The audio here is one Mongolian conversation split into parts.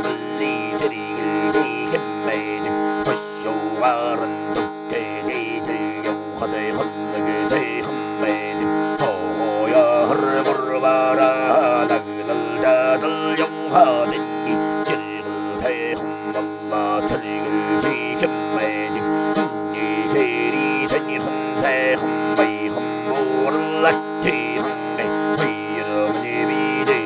달리 세리를 대햄매득 허쇼와른 독해 대들려 화대 헌느그 대햄매득 허야 허르고르바라 나그날 다들 영화댕기 길을 대햄말라 들글 대햄매득 hunni kheri sani hunse humbai hummurlatti hungai huyirumni bide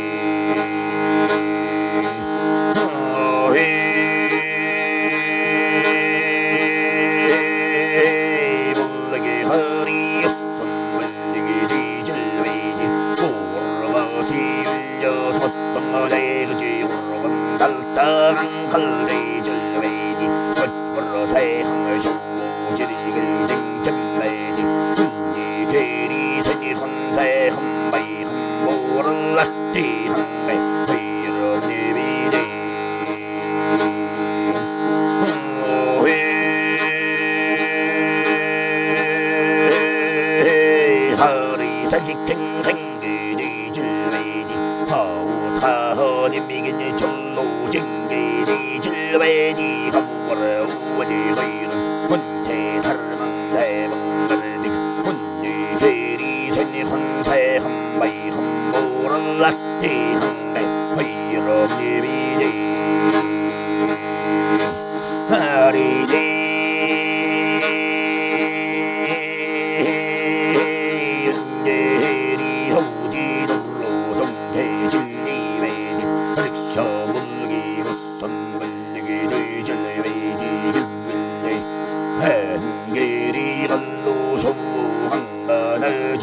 bullagi hariyassun bullagi dijilvidi urvasi ulyas mattangadaygaji urvan daltagan kaldijilvidi watvarasayhang shuvujirigil dingkemmedi hunni kheri sani hunse humbai hummurlatti hungai huyirumni bide 하리 살리탱탱게 디질웨디 하우타허니 미긴이 절로징게 디질웨디 하우와라 우와디 허이른 혼테 다르망 대방가르딕 혼니 헤리 센니 혼세 한바이 한보랄라티 한가이 허이럽니 비디 하리디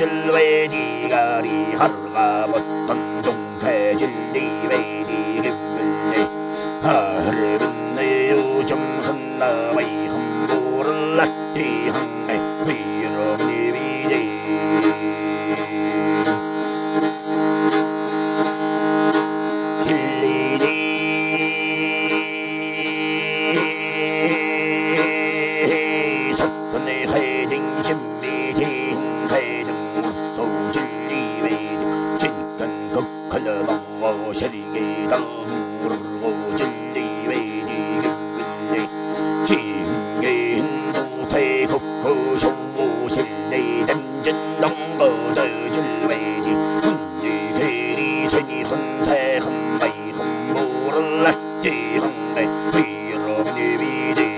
질웨디 가리 하루가 못던 동태 질리웨디 기분네 하르분네 요즘 흔나와이 흠보를 낫디 한가이 위로니 비디 힐리디 삿선의 해딩 진미디 컬러망어 셔리게다 우르고 진리웨디 기분네 징게 힌도태 국호 쇼모 실내 댐진 넘버더 질웨디 훈니 게리 세니 hun세 한바이 한보를 낫디 한가이 위로니 비디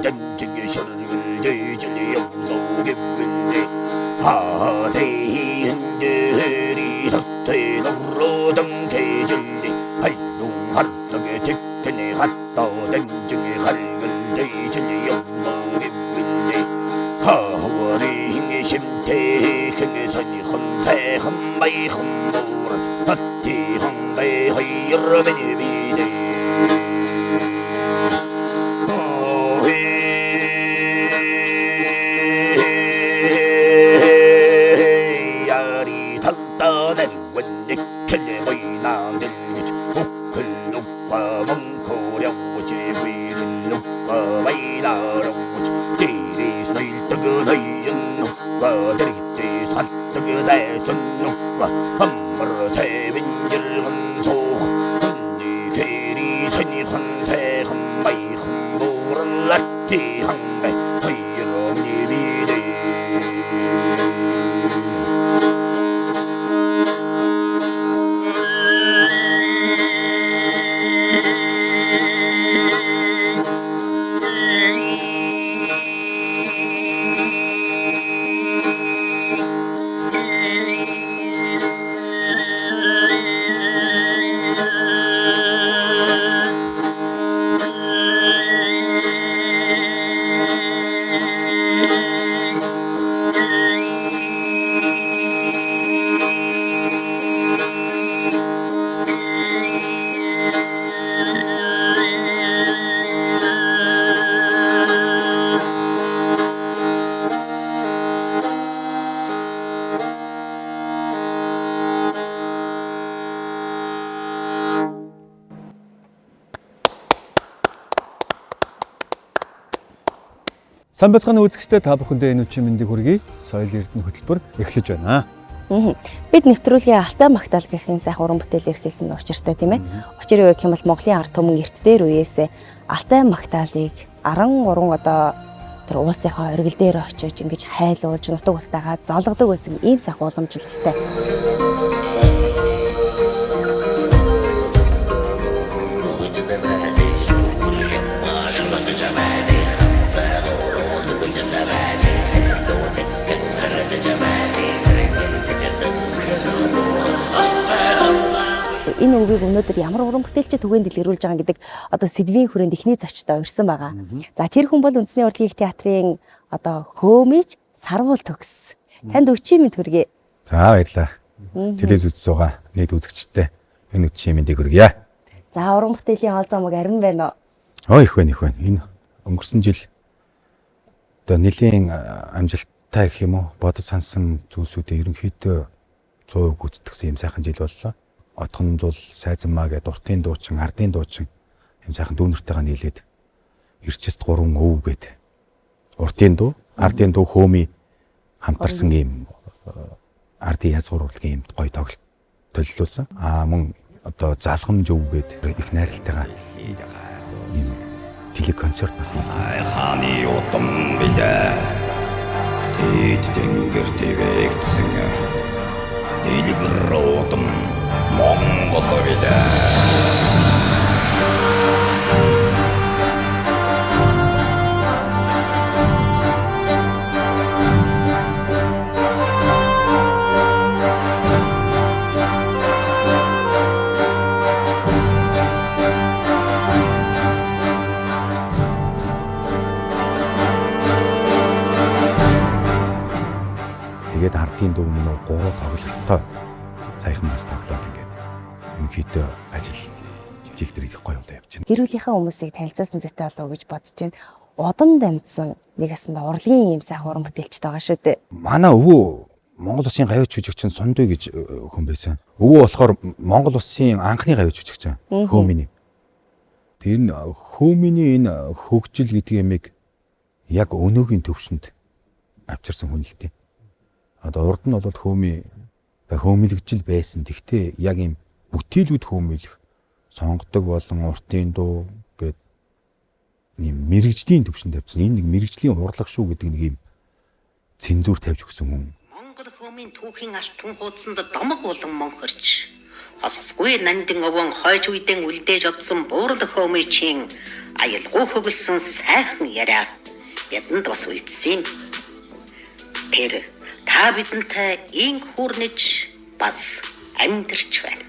젠징의 셔를 대전의 영도의 문제 하대히 흔들이 섭대 노로던 개질리 할롱하르떡의 택견의 핫다 댄증의 할글 대전의 영도의 문제 하와리 힘의 심태 행의 선이 헌세 한바이 한보란 핫티 한바이 허이러메니 비대 달따낸 원익 켈레보이나 들기지 오클룩과 멍코려우지 위를 룩과 마이나라우지 디리 스나일 뜨그다이은 룩과 데리기 산뜨그다의 손룩과 한마르 태민질 한소 hunni kheri sani hunse 한바이 한보를 낫디 한가이 허이러니 비디 Сан бацгааны үзэгчдээ та бүхэндээ энэ үчи мэндийг хүргэе. Соёл эрдэнэ хөтөлбөр эхлэж байна. Бид нэвтрүүлгийн Алтай магтаал гэхин сайхан уран бүтээл эрхэлсэн учиртай тийм ээ. Учир юу гэх юм бол Монголын ард түмэн эрт дээр үеэс Алтай магтаалыг 13 одоо тэр улсынхаа оргил дээр очиж ингэж хайлуулж нутаг устайгаа золгодог байсан ийм сайхан уламжлалтай. Энэ үгийг өнөөдөр ямар уран бүтээлч түгээн дэлгэрүүлж байгаа гэдэг одоо сэдвийн хүрээнд ихний зочтой урьсан байгаа. За тэр хүн бол Үндэсний урлагийн театрын одоо хөөмийч Сарвуул Төгс. Танд өчийн мэнд хүргэе. За баярлалаа. Телевиз үзэж байгаа нийт үзэгчдээ энэ өчийн мэндийг хүргье. За уран бүтээлийн хоол замаг арин байна Оо уу? их байна. Энэ өнгөрсөн жил одоо нэлийн амжилттай гэх юм уу бодож сансан зүйлсүүдээ ерөнхийдөө 100% гүйцэтгсэн юм сайхан жил боллоо. Отхон зул сайзанмаа гэдэг уртын дуучин, ардын дуучин юм сайхан дүүнэртэйгээ нийлээд эрчэст 3 өв гээд уртын дуу, ардын дуу хөөми хамтарсан юм ардын язгуур урлагийн юм гоё тоглолт төлөвлөсөн. Мөн одоо залгамж өв гээд их найралтайгаа телеконцерт бас хийсэн. Хааны удам билээ. Тэд тэнгэрт ивэгдсэн. Дэлгэр удам Монгол билээ. Тэгээд ардын дуу минь 3 тоглолттой саяхан бас тоглоод ингээд ерөнхийдөө ажил чигтэр их гоё болоо явж байна. Гэр бүлийнхээ хүмүүсийг танилцуулсан зүйтэй болов уу гэж бодож байна. Удам дамжсан нэг асанда урлагийн юм сайхан уран бүтээлчтэй байгаа шүү дээ. Манай өвөө Монгол Улсын гавьяа жүжигчин Сундуй гэж хүн байсан. Өвөө болохоор Монгол Улсын анхны гавьяа жүжигчин Хөөминий. Тэр энэ Хөөминий энэ хөгжил гэдэг ямиг яг өнөөгийн төвшөнд авчирсан хүн л дээ. Одоо урд нь бол хөөмилэгжил байсан. Тэгтээ яг юм бүтээлүүд хөөмилэх сонгодог болон уртын дуу гэд ийм мэрэгжлийн төвшөнд тавьсан. Энэ нэг мэрэгжлийн урлаг шүү гэдэг нэг ийм цензуур тавьж өгсөн хүн. Монгол хөөмийн түүхийн алтан хуудсанд домог болон монхорч хосгүй нандин овон хойч үйдэн үлдээж одсон буурал хөөмийн аялгуу хөглсөн сайхан яриа ядан бас үлдсэн. Тэр та бидэнтэй инх хүрнэж бас амьдарч байна.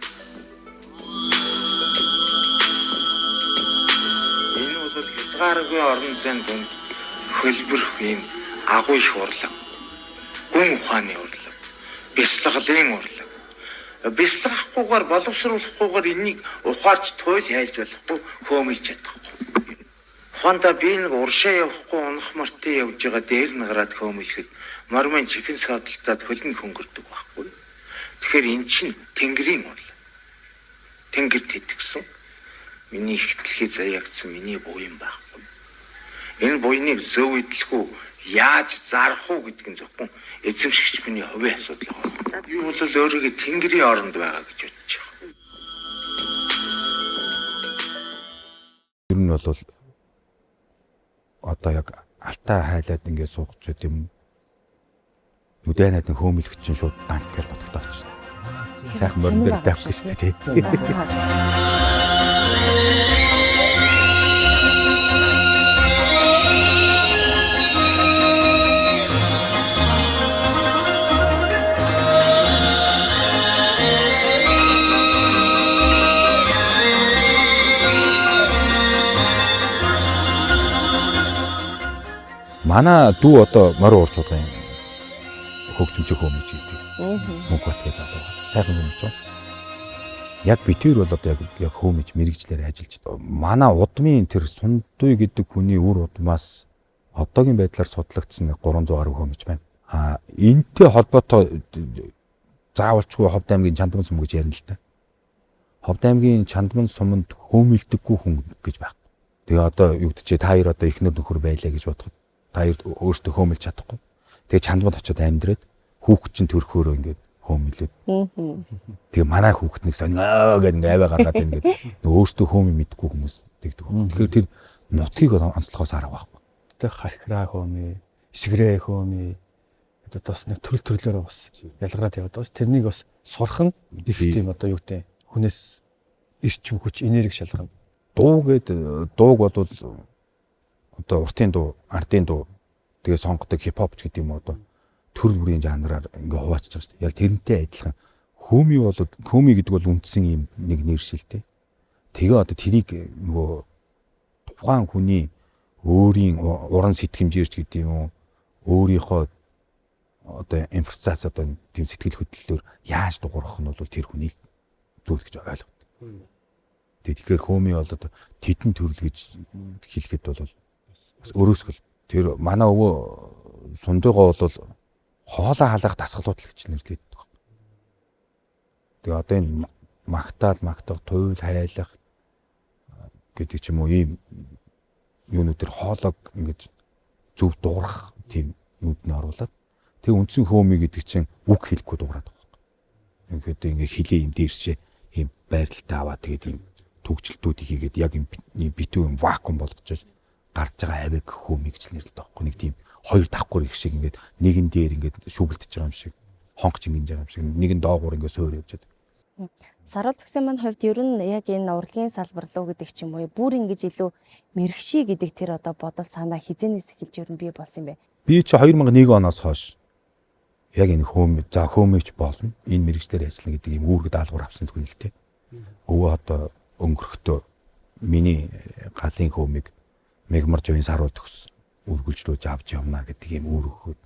Энэ бол хязгааргүй орон зайн донд хөлбөрөх юм агуу их урлаг. Гүн ухааны урлаг. Бясалгалын урлаг. Бясалгахгүйгээр боловсруулахгүйгээр энийг ухаарч туйл хайлж болохгүй хөөмилж чадахгүй. Ухаандаа би нэг уршаа явахгүй унах мартын явж байгаа дээр нь гараад хөөмилэхэд мармын чихэн сааталтад хөлн хөнгөрдөг байхгүй. Тэгэхээр эн чинь тэнгэрийн урлаг. Тэнгэрт итгэсэн. Миний ихтлхий заяагцсан миний буян байхгүй. Энэ буйныг зөв идэлгүй яаж зарах уу гэдэг нь зөвхөн эзэмшигч хүний хувийн асуудал байна. Би бол өөрийгөө тэнгэрийн оронд байгаа гэж бодож байгаа. Ер нь бол одоо яг алтаа хайлаад ингээд суугч үт юм. Нүдэн найдын хөөмөлөгч чинь шууд данк гэж бодогдоод очсон. Сайхан мөрөн дээр давх гэж тий. Манай дүү одоо морин уурч байгаа юм. Хөгжимч хөөмөж гэдэг. Мөнх батгийн залуу. Сайхан хөөмөж байна. Яг битэр бол одоо яг хөөмөж мэрэгжлэр ажиллаж байна. Манай удмын тэр Сундуй гэдэг хүний үр удмаас одоогийн байдлаар судлагдсан 300 гаруй хөөмөж байна. Энтэй холбоотой заавалчгүй Ховд аймгийн Чандман сум гэж ярина л та. Ховд аймгийн Чандман суманд хөөмөлдөггүй хүн гэж байхгүй. Тэгээ одоо юу гэдэж та хоёр одоо ихнэр нөхөр байлаа гэж бодоход Та өөртөө хөөмөлж чадахгүй. Тэгээ чандмад очиод амьдраад хүүхэд чинь төрхөөрөө ингээд хөөмөлөөд. Тэгээ манай хүүхэд нэг сонио гэдэг ингээд аваа гаргаад байна гэдэг. Нөгөө өөртөө хөөмө мэдгүй хүмүүс тэгдэг. Тэгэхээр тэр нутгийг онцлохоос арга байхгүй. Тэ хархираа хөөмэй, эсгэрээ хөөмэй. Одоо бас нэг төрлөөр бас ялгараад яваад байгаа ш. Тэрнийг бас сурах нь их тийм одоо юу гэдэг хүнээс эрчим хүч, энерги шалгана. Дууг бол одоо уртын дуу, ардын дуу тэгээ сонгодог хипхоп ч гэдэг юм одоо төр бүрийн жанраар ингээ хуваачиж байгаа шүү дээ. Яг тэрнтэй адилхан хөөми гэдэг бол үндсэн юм нэг нэр шилтэй. Тэгээ одоо тэрийг нөгөө тухайн хүний өөрийн уран сэтгэмжээрч гэдэг юм уу өөрийнхөө одоо эмфасиз одоо тийм сэтгэл хөдлөлөөр яаж дуурах нь бол тэр хүний зүйл гэж ойлгоод. Тэгэхээр хөөми бол одоо тэдэн төрөл гэж хэлэхэд бол бас өрөөсгөл. Тэр манай өвөө сундыгоо бол хоолоо халаах дасгалууд л гэж нэрлэдэг байна. Тэгээ одоо энэ магтаал, туйл, хайлах гэдэг ч юм уу ийм юунууд төр хоолойг ингэж зөв дуурах тийм юунд нь оруулаад тэгээ үндсэн хөөми гэдэг чинь үг хэлэхгүй дуурайдаг байна. Ингээд ингээ хилээ юм дээршээ ийм байралтай аваад тэгээд ийм төгжөлтүүдийг хийгээд яг юм битүү юм вакуум болгож гарч байгаа авиг хөөми гэж нэрлэдэг байхгүй. Нэг тийм хоёр давхар их шиг ингээд нэгэн дээр ингээд шүүгэлдэж байгаа юм шиг хонгоч ингэж байгаа юм шиг нэгэн доогуур ингээд суур явж байгаа. Саруул төгсөн маань хувьд ер нь яг энэ урлагийн салбар руу гэдэг ч юм уу бүр ингэж илүү мэрэгший гэдэг тэр одоо бодол санаа хизэнээс эхэлж ер нь бий болсон юм бэ? Би чи 2001 оноос хойш яг энэ хөөмийч болно. Энэ мэрэгчлэр ажиллана гэдэг юм үүрэг даалгавар авсан хүн л дээ. Өвөө одоо өнгөрөхдөө миний галын хөөмийг мегмар жавын саруул төгс үргэлжлүүлж авч явна гэдэг юм үүрэг.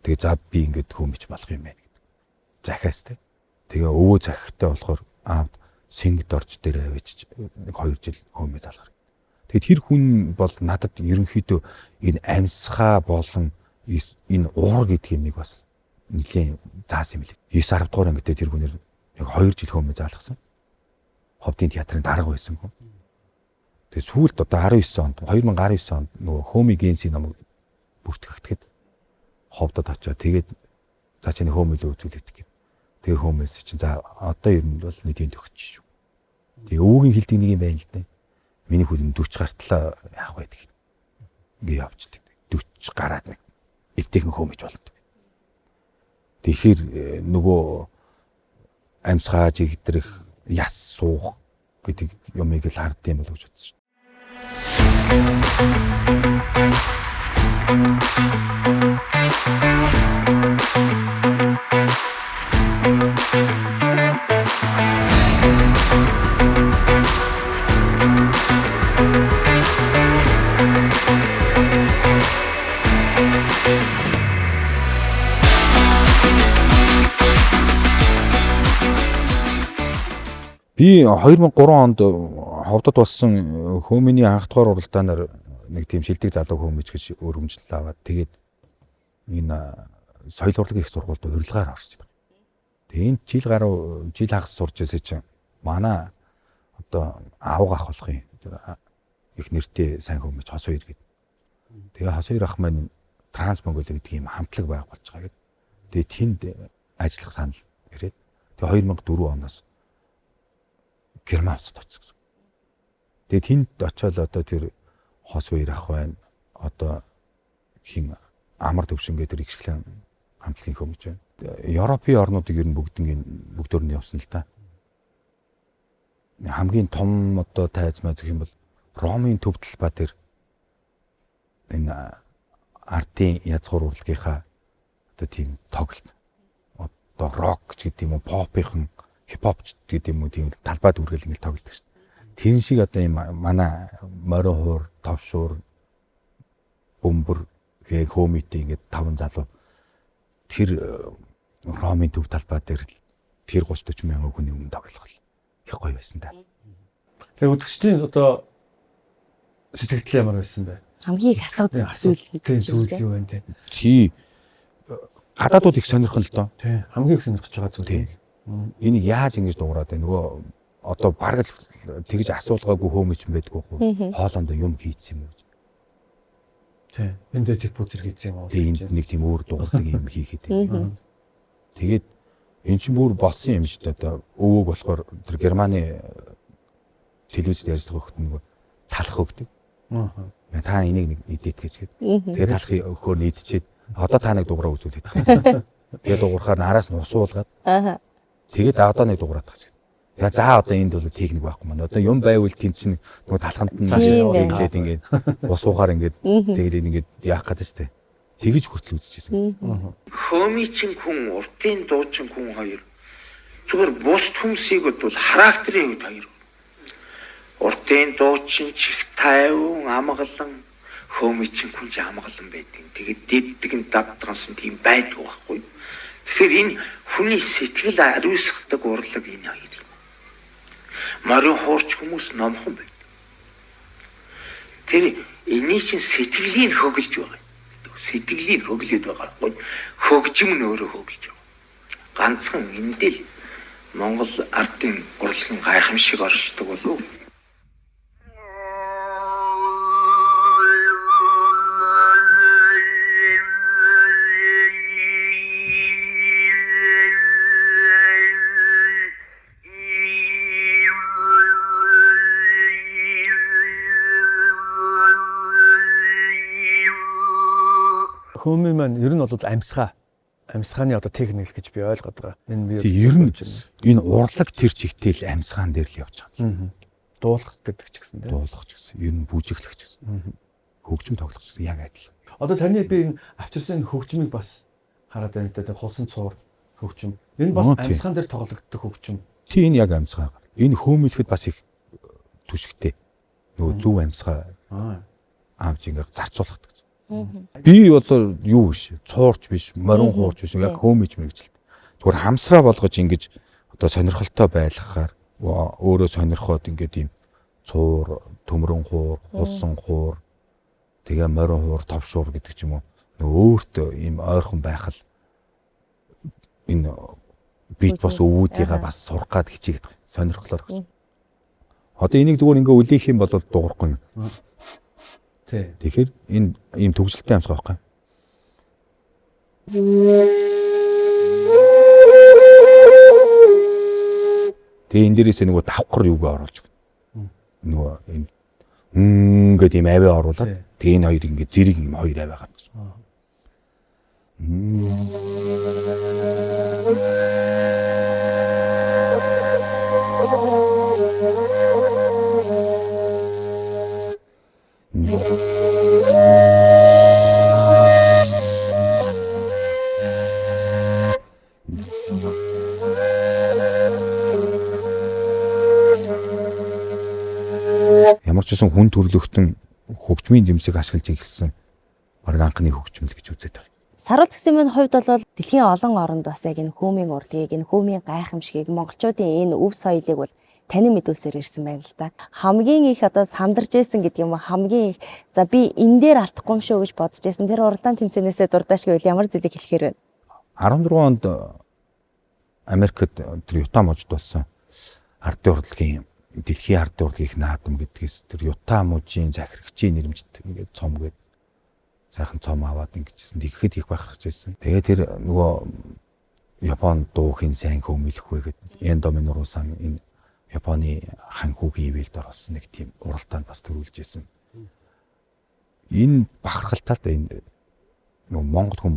Тэгээ за би ингээд хөөмийч болох юм байна гэдэг. Захиас те. Тэгээ өвөө захихтай болохоор аавд сэнгд орж дээр авчиж 2 жил хөөмий залгар. Тэгээд тэр хүн бол надад ерөнхийдөө энэ амьсгаа болон энэ уур гэдэг юмыг бас нэлийн заасан юм лээ. 9-10 дугаар ангитай тэр хүнээр яг 2 жил хөөмий залгасан. Ховдын театрын дарга байсан хүн. Тэгээд сүүлд одоо 2019 онд нөгөө хөөмий генсийн намайг бүртгэгдэхэд ховдод очиод тэгээд за чиний хөөмөлөө үзүүлээд гэх. Тэгээ хөөмөөс чинь за одоо ер нь бол нийтийн төгсч шүү. Тэгээ өвөгийн хилдэг нэг юм байна л дээ. Миний хөлн 40 гартлаа яах вэ гэх. Ингээ явчихдаг. 40 гараад нэг эвтэйхэн хөөмөж болдог. Тэгэхээр нөгөө амьсгаа жигдрэх, яс суух гэдэг юмыг л хардсан юм бол гэж бодсон шүү. Би 2003 онд ховдод болсон хөөминий анх дугаар уралдаанаар нэг тийм шилдэг залуу хөөмөж гэж өргөмжлөл аваад тэгээд энэ соёл урлагийн их сургуульд урилгаар орсон юм. Тэгээд энэ жил хагас сурч байсан чинь манай одоо аавга ах болохын их нэртэй сайн хөөмөж хос хоёр гэдэг. Тэгээ хос хоёр ах маань Транс Монголиа гэдэг ийм хамтлаг байг болж байгаа гэдэг. Тэгээд тэнд ажиллах санал ирээд тэгээ 2004 оноос Германд очсон. Тэгээд тэнд очиод одоо тэр хос хоёр ах байна. Одоо хин амар төвшингээ тэр ихшлэн хамтлагийн хөөмж байна. Европын орнуудыг ер нь бүгдээр нь явсан л та. Хамгийн том одоо тайзмаа зөх юм бол Ромын төв талбай дээр энэ артын язгуур урлагийнхаа одоо тийм тоглолт одоо рок ч гэдэг юм уу попынхан хипхоп ч гэдэг юм уу тийм талбайд үргэлж ингэ тоглодог шүү дээ. Тэр шиг одоо юм манай морин хуур, товшуур, бөмбөр гээ хөөмитэй ингэ 5 залуу тэр Ромын төв талбай дээр тэр 30-40 мянган хүний өмнө тоглох их гоё байсан да. Тэгээ үзэгчдийн одоо сэтгэл ямар байсан бэ? Хамгийн их асуудал зүйл юу вэ те? Тий гадаадууд их сонирхол л доо. Тий хамгийн их сонирхож байгаа зүйл. Энийг яаж ингэж дуурайд вэ? Нөгөө одоо бараг л тэгж асуулгаагүй хөөмөч юм байдгүй хөө. Хоолондоо юм хийц юм уу гэж. Тий. Энд тип үзэр хийсэн юм уу? Тэгээд энд нэг тийм өөр дугуулдаг юм хийхэд. Тэгээд эн чинь бүр болсон юм шүү дээ. Одоо өвөөг болохоор тэр Германы телевизэд ярьдаг хөхт нөгөө талах өгдөг. Та энийг нэг идээд гэж. Тэгээд талах өгөхөөр нийтчихэд одоо та нэг дугаараа үзүүлээд. Тэгээд дугуурахаар араас нь ус уулгаад. Тэгээд одоо нэг дугаараа тагч. Яа за одоо энд бол техник байхгүй маань. Одоо юм байвал тийм чинь нөгөө талханд нь ингээд ингээд ус уугаар ингээд тэгээд ингээд яах гэдэг штэ. Тэгэж хүртэл үзчихсэн. Хөөмичин хүн, уртын дуучин хүн хоёр. Зүгээр бус хүмүүсийг бол характерын хувьд хоёр. Уртын дуучин чих тайван амгалан, хөөмичин хүн ч амгалан байдаг. Тэгээд дэвдгэн давтганс нь тийм байдаг байхгүй. Тэгэхээр энэ хүний сэтгэл ариусгадаг урлаг энэ хоёр. Морин хуурч хүмүүс номхон байдаг. Тэр эний чинь сэтгэлийн хөглж байгаа. Сэтгэлийн хөглөд байгаа байхгүй. Хөгжим нь өөрөө хөглж байгаа. Ганцхан эндэл Монгол ардын урлагийн гайхамшиг оршдог болов. Хөөми маань ер нь бол амьсгааны одоо техник гэж би ойлгоод байгаа. Энэ ер нь энэ урлаг тэр чигтэл амьсгаан дээр л явж байгаа. Дуулах гэдэг ч гэсэн тийм. Дуулах ч гэсэн, ер нь бүжиглэх ч гэсэн. Хөгжим тоглох ч гэсэн яг адил. Одоо таны би энэ авчирсан хөгжмийг бас хараад байна гэдэг хулсан цуур хөгжим. Энэ бас амьсгаан дээр тоглогддог хөгжим. Тийм энэ яг амьсгаа. Энэ хөөмөлөхөд бас их түшигтэй. Нөгөө зөв амьсгаа аавч ингээ зарцуулах гэсэн. Би бол юу биш, цуурч биш, морин хуурч биш, яг хөөмөж мэрэгжилт. Зүгээр хамсраа болгож ингэж одоо сонирхолтой байлгахаар өөрөө сонирхоод ингээд ийм цуур, төмрөн хуур, хулсан хуур, тэгээ морин хуур, товшуур гэдэг ч юм уу. Нөгөө өөртөө ийм ойрхон байх л энэ бит бас өвүүдийгээ бас сурах гад хичээгээд сонирхлоор гэсэн. Одоо энийг зүгээр ингээ үлээх юм бол дуурахгүй. Тэгэхээр энэ ийм төгсөлттэй амьсгаа байхгүй. Тэгээ энэ дээрээс нөгөө давхар юугаа оруулж өгнө. Нөгөө ийм гэдэг ийм аваа оруулаад тэгээ энэ хоёр ингээ зэрэг ийм хоёр аваа гарна гэсэн. Ямар ч үсэн хүн төрлөختөн хөгжмийн жимсийг ашиглаж эхэлсэн бараг анхны хөгжмөл гэж үзээд байна. Саруулт гисмийн хувьд бол дэлхийн олон оронд бас яг энэ хөөмийн урлагийг, энэ хөөмийн гайхамшигыг, монголчуудын энэ өв соёлыг бол танин мэдүүлсээр ирсэн байна л да. Хамгийн их одоо сандарч байсан гэдэг юм, хамгийн их за би энэ дээр алдахгүй юм шүү гэж бодож байсан. Тэр уралдаан тэмцээнээсээ дурдаш гэвэл ямар зүйлийг хэлэхээр вэ? 14 онд Америкт тэр Юта мужид болсон ардын урлагийн дэлхийн ардын урлагийн наадам гэдгээс тэр Юта мужийн захирагчийн нэрмжт ингээд цом гээд сайхан цом аваад ингэжсэн. Тэгэхэд их бахархаж байсан. Тэгээ тэр нөгөө Японд дуухийн сайн хөөмөлөх вэ гэдэг Эндоминурусан энэ Японы хан хүүгийн ивэлд орсон нэг тийм уралдаанд бас төрүүлж байсан. Энэ бахархалтаад энэ нөгөө Монгол хүн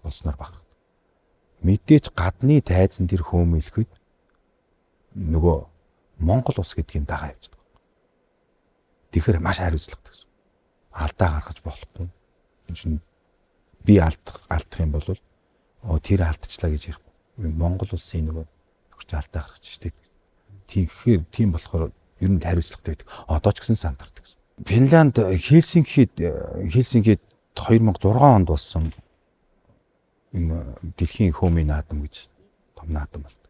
болсноор бахархдаг. Мэдээж гадны тайзан тэр хөөмөлөхөд нөгөө Монгол улс гэдгийг дагаа явчихдаг. Тэгэхээр маш хариуцлагатай гэсэн. Алдаа гаргаж болохгүй. Энэ чинь би алдах юм бол тэр алдчихлаа гэж ярихгүй. Монгол улсын нөгөө төгч алдаа гаргаж штеп. Тэгэхээр тийм болохоор ер нь хариуцлагатай байдаг. Одоо ч гэсэн сандардаг гэсэн. Финланд Хельсинкид 2006 онд болсон энэ дэлхийн хөөмийн наадам гэж том наадам болдог.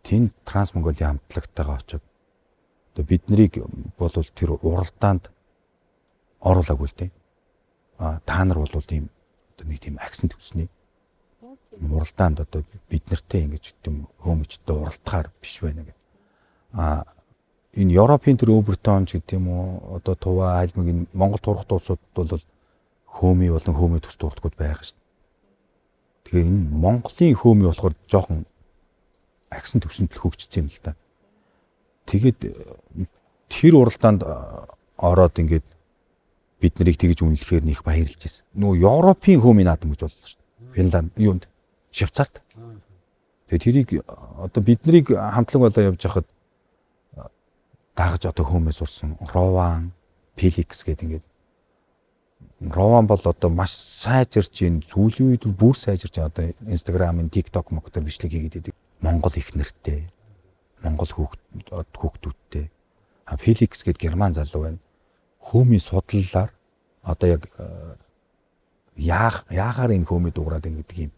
Тэнд Трансмонголын хамтлагтайгаа очиод одоо бид нарыг бол тэр уралдаанд оруулаагүй л дээ. Та нар бол тийм одоо нэг тийм акцент төснээ. Уралдаанд одоо бид нартэй ингэж тийм хөөмөчтэй уралдахаар биш байна гэх. Энэ Европын тэр Өвөртон ч гэдэг юм уу одоо Туваа, Айлмаг энэ Монгол турхт улсууд бол хөөми болон хөөми тус дуртгууд байгаа шүү дээ. Тэгээ энэ Монголын хөөми болохоор жоохон агсан төвсөнд хөгжсөн юм л да. Тэгээд тэр уралдаанд ороод ингээд бид нарыг тэгж үнэлэхээр нэх баярлж байсан. Нөгөө Европын хөөми наадам гэж боллоо шүү дээ. Финланд, юунд? Швейцарт. Тэгээ тэрийг одоо бид нарыг хамтлаг болоо явж хахад дагаж одоо хөөмөөс урсан Рован, Феликс гэдэг ингээд Рован бол одоо маш сайжирч ин сүүлийн үед бүр сайжирч одоо Instagram-ын TikTok мөгтөр бичлэг хийгээд идэг. Монгол их нэртэй, Монгол хүүхдүүдтэй. Феликс гэдэг герман залуу байна. Хөөмийн судлалаар одоо яг яахаар энэ хөөмөд дуурайд гэдэг юм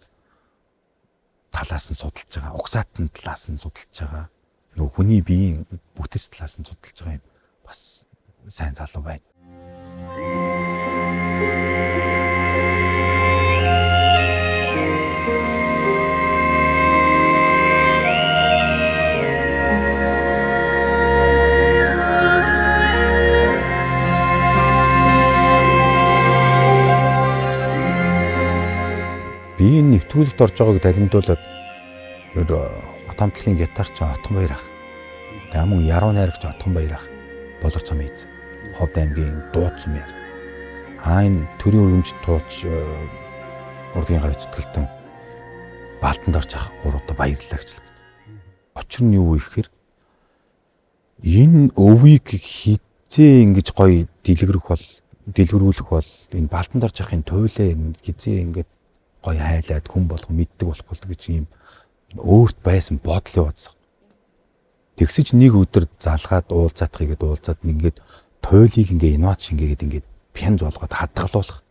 талаас нь судалж байгаа. Угсаатны талаас нь судалж байгаа. Нөгөө хүний биеийн бүтэц талаас нь судалж байгаа юм. Бас сайн залуу байна. Би энэ нэвтрүүлэгт орж байгааг далимдуулаад хурдамтлагын гитарч Отгонбаяр ах. Тэгээ мөн яруу найрагч Отгонбаяр ах. Болор цом ийз. Ховд аймгийн дуудсан яар. Энэ төрийн өргөмжид туулж урдгийн гавь зүтгэлтэн Балтанд орж ах 3 удаа баярлалаа гэж л гэдэг. Учир нь юу вэ гэхээр энэ өвийг хизээ ингэж гоё дэлгэрүүлэх бол энэ Балтанд орж ахын туйлаа хизээ ингэж гоё хайлаад хүн болгон мэддэг болох бол гэж юм өөрт байсан бодлоо бодсон. Тэгсэж нэг өдөр залгаад уулзаах игээд уулзаад ингээд туйлыг ингээ инновац шингээгээд ингээд пянз болгоод хадгалуулах.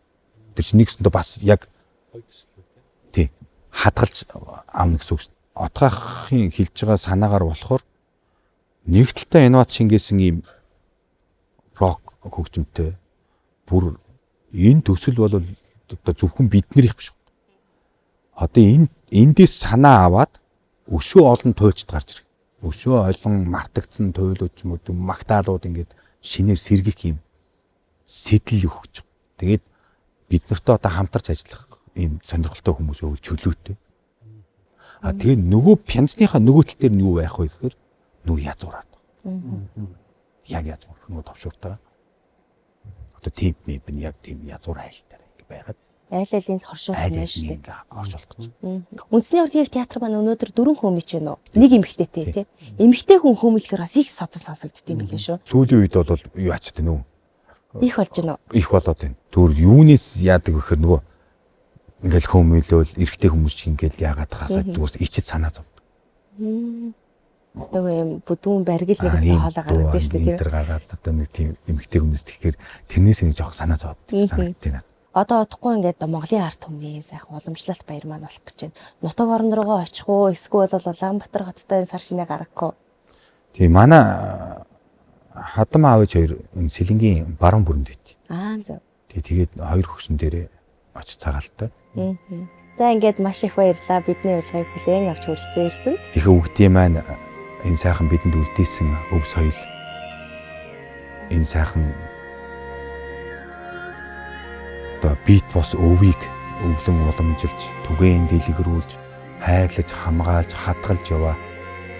Тэр чинь нэгсэндээ бас яг тий хадгалж аавна гэсэн үг шүү дээ. Отгаахын хэлж байгаа санаагаар болохоор нэг талтай инновац шингээсэн ийм рок хөгжимтэй бүр энэ төсөл бол одоо зөвхөн биднэрийнх биш. Одоо эндээс санаа аваад өшөө олон туйлчд гарч ирэх. Өшөө олон мартагдсан туйлууд ч юм уу магтаалууд ингээд шинээр сэргийх юм сэтэл өгч. Тэгээд бид нартай одоо хамтарч ажиллах ийм сонирхолтой хүмүүс өвөл чөлөөтэй. Тэгээд нөгөө пянзныхаа нөгөө тал дээр нь юу байх вэ гэхээр нөгөө язгуураад. Яг язгуур нөгөө товшууртаа. Одоо темп мэмп нь яг тийм язгуур айлтаар ингэ байгаад Айл-айлын хоршуулсан байна шүү дээ. Оршуулах гэж. Үндэсний урлагийн театр маань өнөөдөр 4 хөөмич байна уу? Нэг эмэгтэйтэй тий. Эмэгтэй хүн хөөмөлөхөр бас их содон сонсогдд юм билээ шүү. Сүүлийн үед бол юу ачаад байна уу? Их болж байна уу? Их болоод байна. Түр юунес яадаг вэхээр нөгөө ингээл хөөмөлөөл эрэгтэй хүмүүс шиг ингээл яагаад хасаад зүгээс ичэд санаа зовд. Нөгөө юм бүдүүн баргил нэгээс хоолоо гаргадаг шүү дээ. Тэр гаргаад одоо нэг тийм эмэгтэй хүнээс тэгэхээр тэрнээс нэг жоох санаа зовд санагдтыг надад. Одоо удахгүй ингээд Монголын ард түмний сайхан уламжлалт баяр маань болох гэж байна. Нутаг орон руугаа очих уу? Эсвэл Улаанбаатар хоттой сар шинэ гаргах уу? Тийм манай хадам аавч хоёр энэ сэлэнгийн баруун бүрэнд байт. Зөв. Тэгээд хоёр хөгшин дээрээ очиж цагаалтай. За ингээд маш их баярлалаа. Бидний урилгыг бүлээн авч хүрэлцэн ирсэн. Их өвгдийн маань энэ сайхан бидэнд үлдээсэн өв соёл. Энэ сайхан одоо бит бос өвийг өвлөн уламжилж, түгээн дэлгэрүүлж, хайрлаж, хамгаалж, хадгалж яваа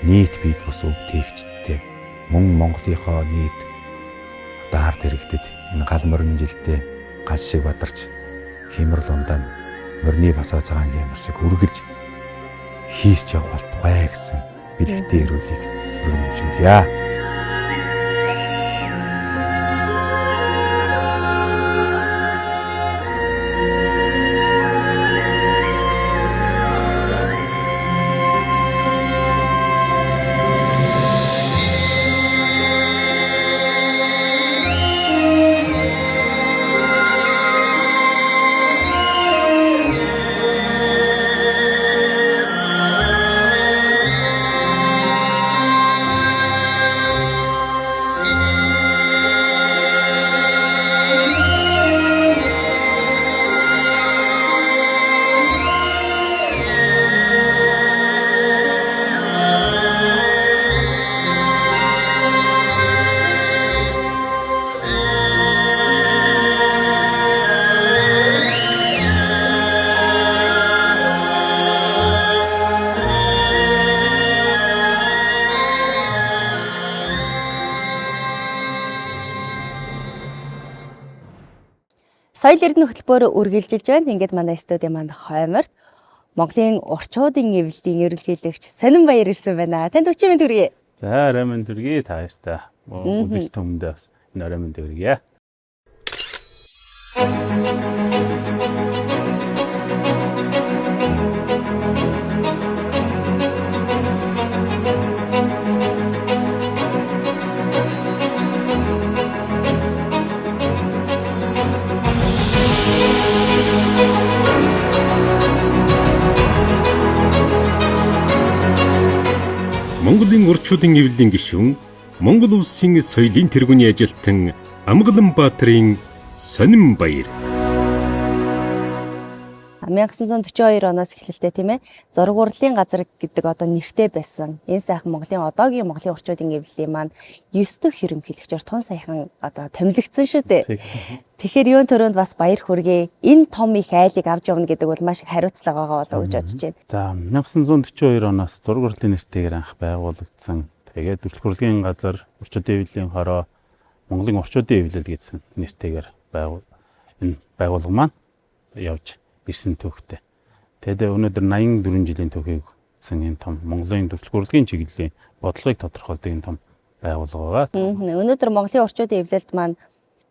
нийт бит бос өв тээгчдтэй мөн Монголынхоо нийт одоо ард иргэдэд энэ гал морин жилдээ гал шиг бадарч хэмрэл ундаа морины басаа цагаан гэмэр шиг үргэлж хийсч явах болтугай гэсэн бэлэгтэй ирүүлгийг өргөмжүүлье. Соёл эрдэнэ хөтөлбөр үргэлжилж байна. Ингээд манай студийн манд Хойморт Монголын орчуудын эвлэлийн ерөнхийлөгч Сонинбаяр ирсэн байна. Танд өчигдөр мэнд хүргэе. За арай мэнд хүргэе та баяртай. Өдөрт төмөндөө бас энэ арай мэнд хүргэе. Монголын орчуудын эвлэлийн гишүүн Монгол улсын соёлын тэргүүний ажилтан Амгаланбаатарын Сонинбаяр 1942 оноос эхэлэлтэй тийм ээ зураг урлалын газар гэдэг одоо нэртэй байсан. Энэ сайхан Монголын одоогийн Монголын орчуудын эвлэлийн маань 9 дэх ерөнхийлөгчөөр тун саяхан одоо томилогдсон шүү дээ. Тэгэхээр юун төрөнд бас баяр хүргэе. Энэ том их айлыг авч явна гэдэг бол маш их хариуцлага байгаа болов гэж бодож байна. За 1942 оноос зураг урлалын нэртэйгээр анх байгуулагдсан. Тэгээд дүрслэх урлагийн газар орчуудын эвлэлийн хороо Монголын орчуудын эвлэл гэсэн нэртэйгээр энэ байгууллага маань явж ирсэн төвхтэй. Тэгээд өнөөдөр 84 жилийн түүхийг гэсэн энэ том Монголын дүрслэх урлагийн чиглэлийн бодлогыг тодорхойлдог энэ том байгууллага байгаа. Өнөөдөр Монголын орчуудын эвлэлд маань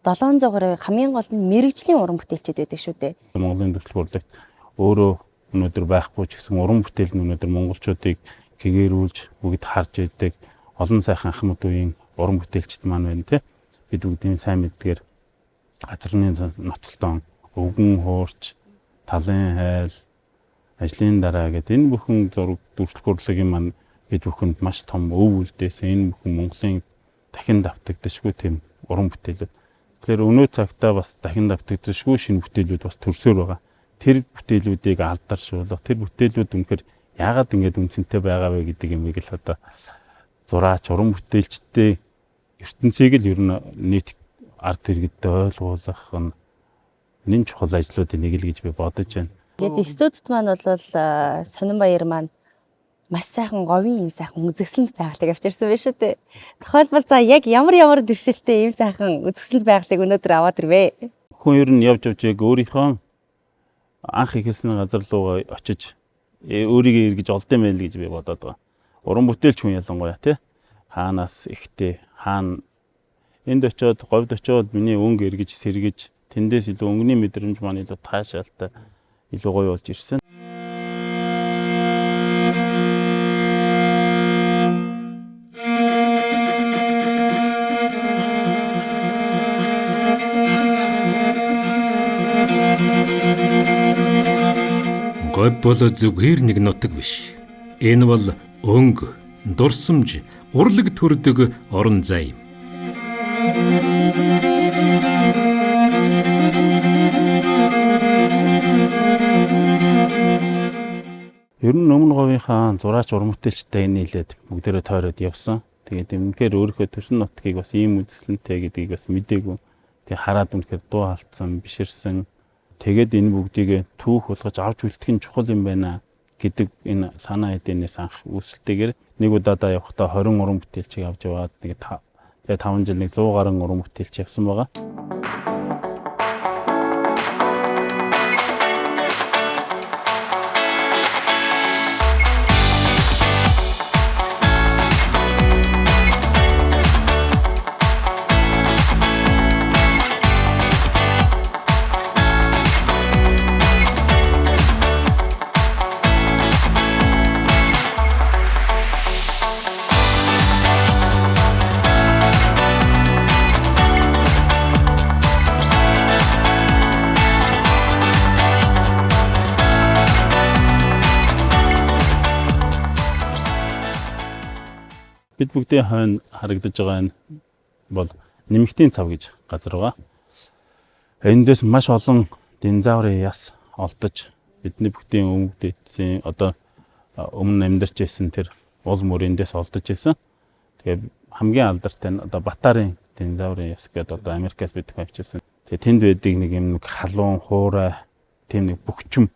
700 гаруй хамгийн гол нь мэрэгжлийн уран бүтээлчид байдаг шүү дээ. Монголын дүрслэх урлагт өөрөө өнөөдөр байхгүй ч гэсэн уран бүтээл нь өнөөдөр монголчуудыг гэгэрүүлж бүгд харж идэг олон сайхан ахмад үеийн уран бүтээлчид маань байна те. Бид бүгдийн сайн мэддгээр газрын ноцтолтон, өвгөн хуурч, талын хайл, ажлын дараа гэдэг энэ бүхэн зураг дүрслэх урлагийн маань бид бүхэнд маш том өв үлдээсэн энэ бүхэн Монголын дахин давтагдшгүй тийм уран бүтээлүүд. Тэгэхээр өнөө цагтаа бас дахин давтагдшгүй шинэ бүтээлүүд бас төрсөөр байгаа. Тэр бүтээлүүдийг алдаршуулах, тэр бүтээлүүд үнэхээр яагаад ингэж үнцэнтэй байгаа вэ гэдэг юмыг л одоо зураач, уран бүтээлчтэй ертөнцийг л ер нь нийт ард иргэдэд ойлгуулах нь энэ чухал ажлуудын нэг л гэж би бодож байна. Тэгээд студид маань бол Сонинбаяр маань маш сайхан говийн сайхан үзэсгэлэнт байгалыг авчирсан байна шүү дээ. Тухайлбал за яг ямар дэршилтэй ийм сайхан үзэсгэлэнт байгалыг өнөөдөр аваад ирвэ. Хүн ер нь явж яг өөрийнхөө анх ихэлсэн газар руу очиж өөрийгөө эргэж олдсон байх гэж би бодоод байгаа. Уран бүтээлч хүн ялангуяа тий хаанаас ихтэй хаана энд очиод говьд очиод миний өнгө эргэж сэргэж тэндээс илүү өнгөний мэдрэмж маань илүү таашаалтай илүү гоё болж ирсэн. God бол зүгээр нэг нутаг биш. Энэ бол өнгө, дурсамж, урлаг төрдөг орон зай юм. Ер нь өмнө говийнхаа зураач уран бүтээлчтэй нийлээд бүгдээрээ тойроод явсан. Тэгээд үнэхээр өөрийнхөө төрсөн нутгийг бас ийм үзэсгэлэнтэй гэдгийг бас мэдээгүй. Тэгээд хараад үнэхээр дуу алдсан, биширсэн. Тэгээд энэ бүгдийг түүх болгож авч үлдэх нь чухал юм байна гэдэг энэ санаа эднээс анх үүсэлтэйгээр нэг удаадаа явахдаа 20 уран бүтээлчийг авч яваад тэгээд 5 жил нэг 100 гаруй уран бүтээлч явсан байгаа. Бид бүгдийн хойно харагдаж байгаа энэ бол нэмэгдийн цав гэж газар байгаа. Эндээс маш олон динозаврын яс олдож бидний бүгдийн өвгдээдсэн одоо өмнө амьдарч байсан тэр уул мөр эндээс олдож байсан. Тэгээ хамгийн алдартай нь одоо Батарын динозаврын яс гэдэг одоо Америкаас бид авчирсан. Тэгээ тэнд байдаг нэг юм халуун хуурай тийм нэг бөхчм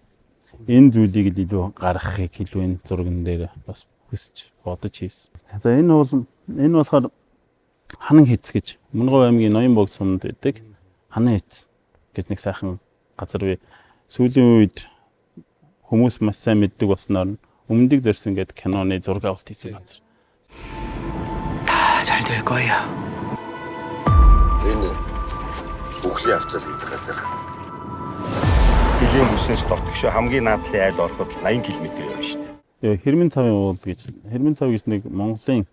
энэ зүйлийг л илүү гаргахыг илүү энэ зурган дээр бас хүсэж бодож хийсэн. За энэ болохоор ханан хийц гэж Мөнгөө аймгийн Ноён богд суманд байдаг ханан хийц. гэж нэг сайхан газар бий. Сүүлийн үед хүмүүс маш сайн мэддэг болсноор өмнөдөг зорьсон гэдэг киноны зураг авалт хийсэн газар. 잘 될 거야. Энэ бүхлийн авцал гэдэг газар. Билийн бүснээс дотгошоо хамгийн наадлын айл ороход 80 км явна шүү дээ. Хэрмэн цавын уул гэж. Хэрмэн цав гэж нэг Монголын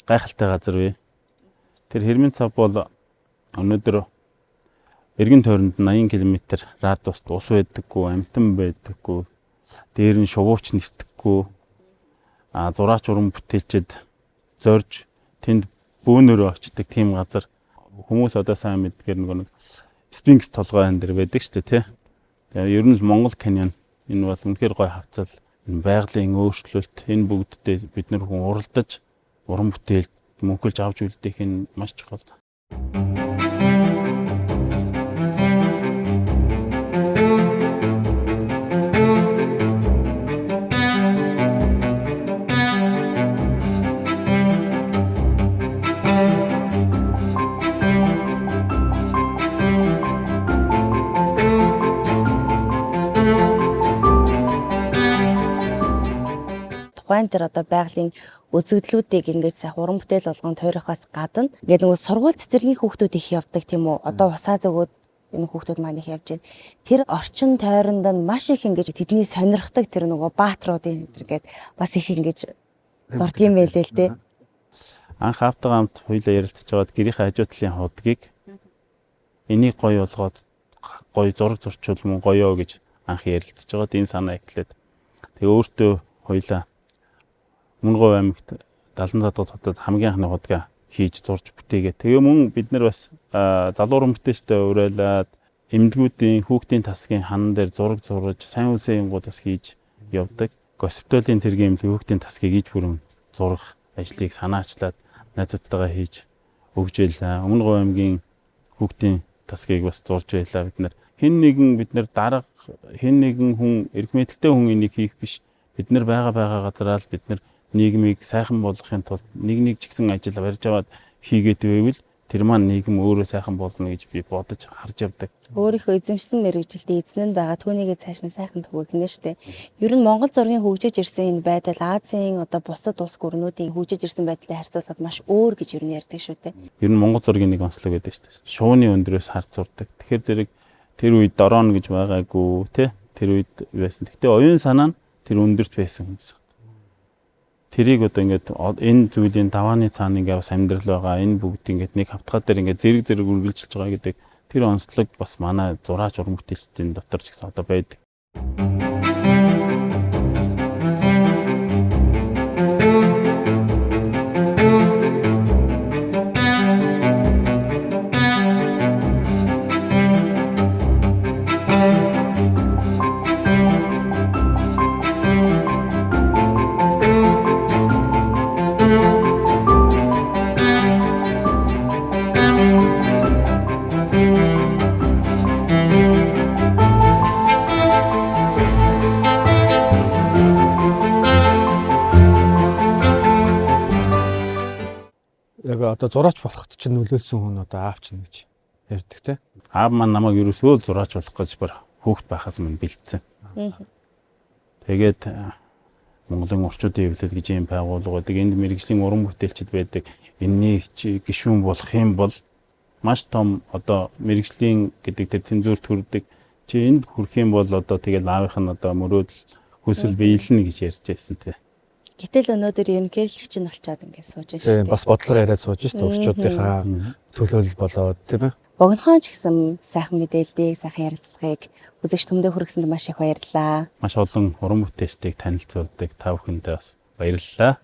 гайхалтай газар бий. Тэр Хэрмэн цав бол өнөөдөр эргэн тойронд 80 км радиуст ус байдаггүй, амтан байдаггүй. Дээр нь шувууч нисдэггүй. Зураач уран бүтээлчд зорж тэнд бөөнөрөө очдог тийм газар. Хүмүүс одоо сайн мэдгээр нэг Спинкс толгойн дээр байдаг шүү дээ, тий. Тэгээ ер нь Монгол каньон энэ бол үнэхээр гой хавцал. Энэ байгалийн өөрчлөлт энэ бүгддээ бид нэр хүн уралдаж уран бүтээлд мөнхөлж авч үлдээх нь маш чухал. Тухайн дээр одоо байгалийн үзэгдлүүдийг ингэж сайхан уран бүтээл болгон тойрохоос гадна ингээд нөгөө сургууль цэцэрлэгийн хүүхдүүд их явдаг тийм үү? Одоо усаа зөгөөд энэ хүүхдүүд маань их явж байна. Тэр орчин тойронд нь маш их ингэж тэдний сонирхдаг тэр нөгөө баатруудын гэдэг бас их ингэж зурд юм байлээ л дээ. Анх автогаа хамт хоёулаа ярилцж байгаад гэрийнхээ хажуу талын хуудгийг энийг гоё болгоод гоё зураг зурчвал мөн гоёо гэж анх ярилцж байгаад энэ санаа эхлээд тэгээ өөртөө хоёулаа Мөнгөө аймагт 70 задгад хотод хамгийн анхны худгаа хийж зурж бүтээгээ. Тэгээ мөн бид нар бас залуу уран бүтээлчтэй уриалаад эмнэлгүүдийн хүүхдийн тасгийн хан дээр зураг зурж сайн үлсэн юмгууд бас хийж явдаг. Госиптолын цэргийн эмнэлгийн хүүхдийн тасгийг иж бүрэн зурах ажлыг санаачлаад найзуудтайгаа хийж өгж байлаа. Өмнө Говь аймгийн хүүхдийн тасгийг бас зурж байлаа бид нар. Хэн нэгэн дарга хэн нэгэн хүн эрх мэдэлтэй хүн энийг хийх биш. Бид нар байгаа газараа л бид нар нийгмийг сайхан болгохын тулд нэг ч гэсэн ажил барьж аваад хийгээд байвал тэр маань нийгэм өөрөө сайхан болно гэж би бодож харж явдаг. Өөрийнхөө эзэмшсэн мэрэгжилтэд эзэн нь байгаа түүнийгээ цааш нь сайхан төвөгнө штэ. Ер нь Монгол зургийн хөгжиж ирсэн энэ байдал Азийн одоо бусад улс гүрнүүдийн хөгжиж ирсэн байдлаа харьцуулахад маш өөр гэж ер нь ярьдаг шүү дээ. Ер нь Монгол зургийн нэг онцлог байдаг штэ. Шууны өндрөөс харж зурдаг. Тэгэхээр зэрэг тэр үед дрон гэж байгаагүй тий. Тэр үед байсан. Гэхдээ оюун санаа нь тэр өндөрт байсан юм гэсэн. Тэрийг одоо ингээд энэ зүйлийн давааны цаана ингээд бас амьдрал байгаа. Энэ бүгд ингээд нэг хавтгай дээр ингээд зэрэг үргэлжилж байгаа гэдэг тэр онцлог бас манай зураач уран бүтээлчдийн дотор ч гэсэн одоо байдаг. Одоо зураач болоход чинь нөлөөлсөн хүн одоо аав чинь гэж ярьдаг те. Аав маань намайг ерөөсөө л зураач болох гэж бүр хүүхэд байхаас минь бэлдсэн. Тэгээд Монголын орчуудын эвлэл гэж юм байгууллага байдаг. Энд мэрэгжлийн уран бүтээлчд байдаг. Энэний гишүүн болох юм бол маш том одоо мэрэгжлийн гэдэг тэр цензур төрдөг. Чи энд хүрэх юм бол одоо тэгэл аавынх нь одоо мөрөөдөл хүсэл биелнэ гэж ярьж байсан те. Гэтэл өнөөдөр ерөнхийлөгч нь болчиход ингээд сууж байна шүү дээ. Бас бодлого яриад сууж шүү дээ. Урчуудынхаа төлөөлөл болоод тийм ээ. Богинохон ч гэсэн сайхан мэдээллийг, сайхан ярилцлагыг үзэгч түмдээ хүргэсэнд маш их баярлалаа. Маш олон уран бүтээлчдийг танилцуулдаг та бүхэндээ бас баярлалаа.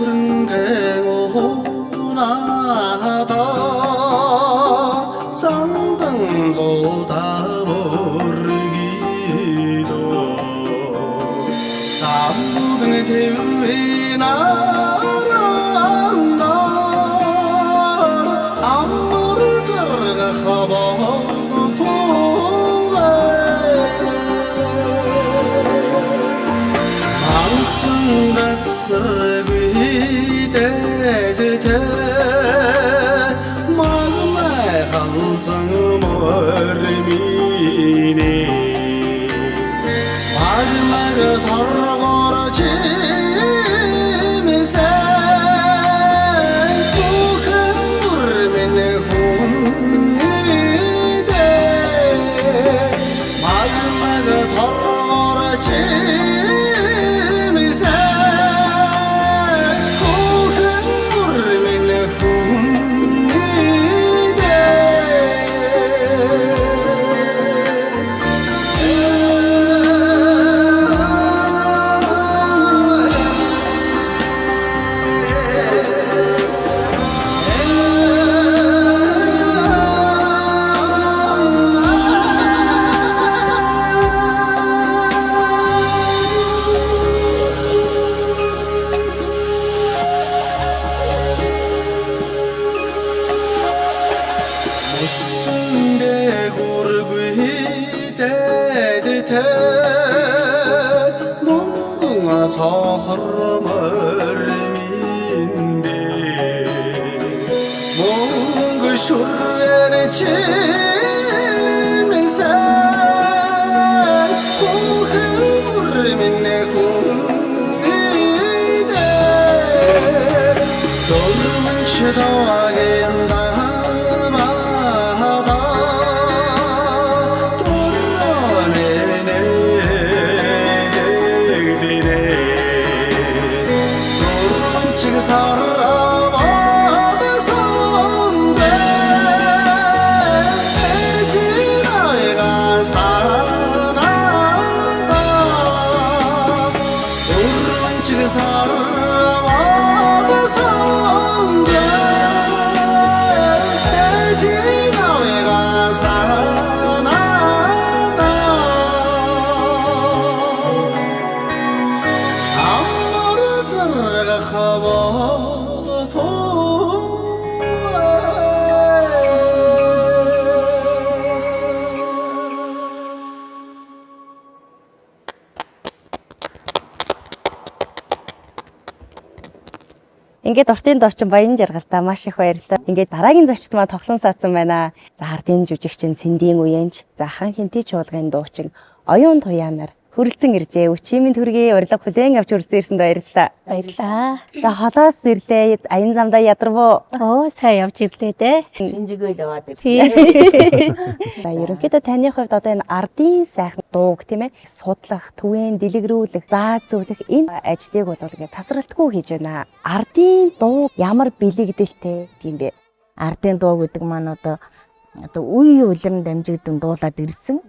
흐른 갱오나다 Ингээд уртын дорчин баян жаргалтай маш их баярлалаа. Ингээд дараагийн зочд маань тоглон саацсан байна. За хардын жүжигчин Цэндийн Уянж, за хаан хинти чуулгын дуучин Оюун Туяанаар хүрэлцэн иржээ. Өчимийн төргийн урилга хүлээн авч үрзээрсэнд баярлалаа. Баярлаа. За холоос ирлээ. Аян замдаа ядарвуу. Сайн явж ирлээ те. Шинжигөө л яваад ирсэн. За ерөнхийдөө таны хувьд одоо энэ ардын сайхан дууг тийм ээ судлах, түгээн дэлгэрүүлэх, заазуулах энэ ажлыг бол ингээд тасралтгүй хийж байна. Ардын дуу ямар бэлэгдэлтэй юм бэ? Ардын дуу гэдэг маань одоо үе үлрэн дамжигдсан дуулаад ирсэн.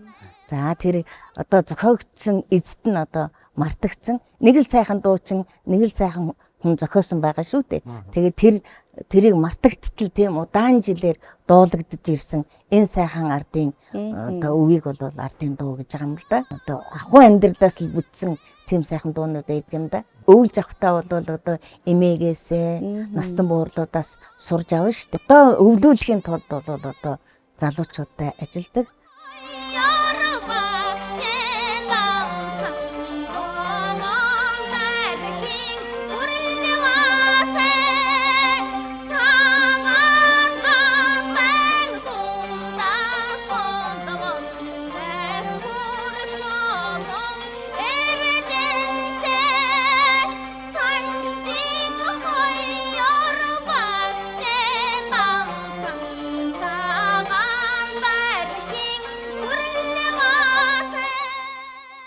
За тэр одоо зохиогдсон эзэд нь одоо мартагдсан. Нэг л сайхан дуучин, нэг л сайхан хүн зохиосон байгаа шүү дээ. Тэгээд тэрийг мартагдтал тийм удаан жилээр дуулагдж ирсэн энэ сайхан ардын одоо өвийг бол ардын дуу гэж байгаа юм л да. Одоо ахуй амьдралаас л бүтсэн тийм сайхан дуунууд байдаг юм да. Өвлж авахтаа бол одоо эмээгээсээ настан буурлуудаас сурж авна шүү дээ. Одоо өвлүүлэхийн тулд бол одоо залуучуудтай ажилдаг.